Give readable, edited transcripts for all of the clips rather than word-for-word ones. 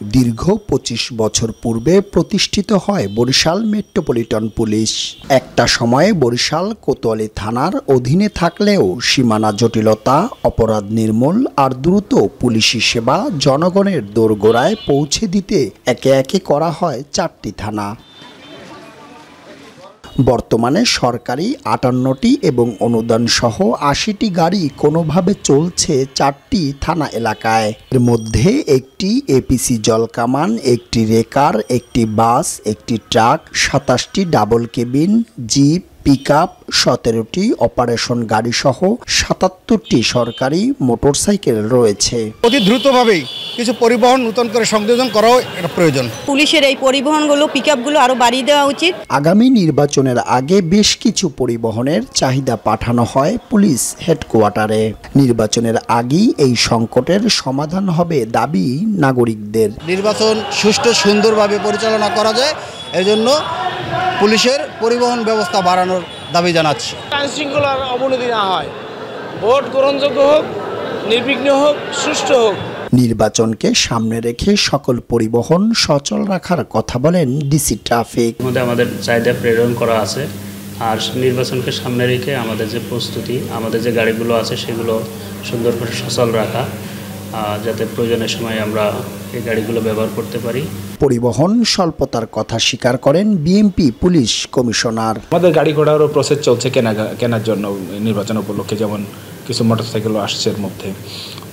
দীর্ঘ ২৫ বছর পূর্বে প্রতিষ্ঠিত হয় বরিশাল মেট্রোপলিটন পুলিশ। একটা সময়ে বরিশাল কোতোয়ালি থানার অধীনে থাকলেও সীমানা জটিলতা, অপরাধ নির্মূল আর দ্রুত পুলিশি সেবা জনগণের দোরগোড়ায় পৌঁছে দিতে একে একে করা হয় ৪টি থানা। বর্তমানে সরকারি ৫৮টি এবং অনুদান সহ ৮০টি গাড়ি কোনোভাবে চলছে ৪টি থানা এলাকায়। এর মধ্যে একটি এপিসি জলকামান, একটি রেকার, একটি বাস, একটি ট্রাক, ২৭টি ডাবল কেবিন, জিপ, পিকআপ, ১৭টি অপারেশন গাড়ি সহ ৭৭টি সরকারি মোটরসাইকেল রয়েছে। অতি দ্রুতভাবেই কিছু পরিবহন নতুন করে সংযোজন করাও প্রয়োজন। পুলিশের এই পরিবহনগুলো, পিকআপগুলো আরো বাড়িয়ে দেওয়া উচিত। আগামী নির্বাচনের আগে বেশ কিছু পরিবহনের চাহিদা পাঠানো হয় পুলিশ হেডকোয়ার্টারে। নির্বাচনের আগেই এই সংকটের সমাধান হবে দাবি নাগরিকদের। নির্বাচন সুষ্ঠু সুন্দরভাবে পরিচালনা করা যায়, এজন্য পুলিশের পরিবহন ব্যবস্থা বাড়ানোর দাবি জানাচ্ছি। আইন শৃঙ্খলার অবনতি না হয়, ভোট গ্রহণযোগ্য হোক, নির্বিঘ্ন হোক, সুষ্ঠু হোক। নির্বাচনকে সামনে রেখে সকল পরিবহন সচল রাখার কথা বলেন ডিসি ট্রাফিক। আমাদের চাহিদা প্রেরণ করা আছে, আর নির্বাচনকে সামনে রেখে আমাদের যে প্রস্তুতি, আমাদের যে গাড়িগুলো আছে সেগুলো সুন্দর করে সচল রাখা, যাতে প্রয়োজনের সময় আমরা এই গাড়িগুলো ব্যবহার করতে পারি। পরিবহন স্বল্পতার কথা স্বীকার করেন বিএমপি পুলিশ কমিশনার। আমাদের গাড়ি ঘোড়ারও প্রসেস চলছে কেনার জন্য নির্বাচন উপলক্ষে, যেমন কিছু মোটরসাইকেলও আসছে এর মধ্যে,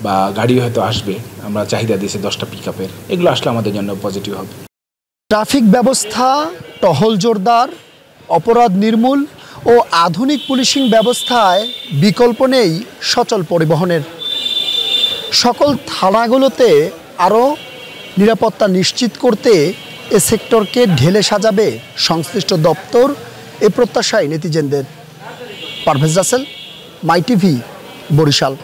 বা গাড়ি হয়তো আসবে। আমরা চাহিদা দিয়েছি 10টা পিকআপের, এগুলো আসলে আমাদের জন্য পজিটিভ হবে। ট্রাফিক ব্যবস্থা টহল জোরদার, অপরাধ নির্মূল ও আধুনিক পুলিশিং ব্যবস্থায় বিকল্প নেই সচল পরিবহনের। সকল থানাগুলোতে আরও নিরাপত্তা নিশ্চিত করতে এ সেক্টরকে ঢেলে সাজাবে সংশ্লিষ্ট দপ্তর, এ প্রত্যাশায় নেটিজেনদের। পারভেজ রাসেল, মাই টিভি, বরিশাল।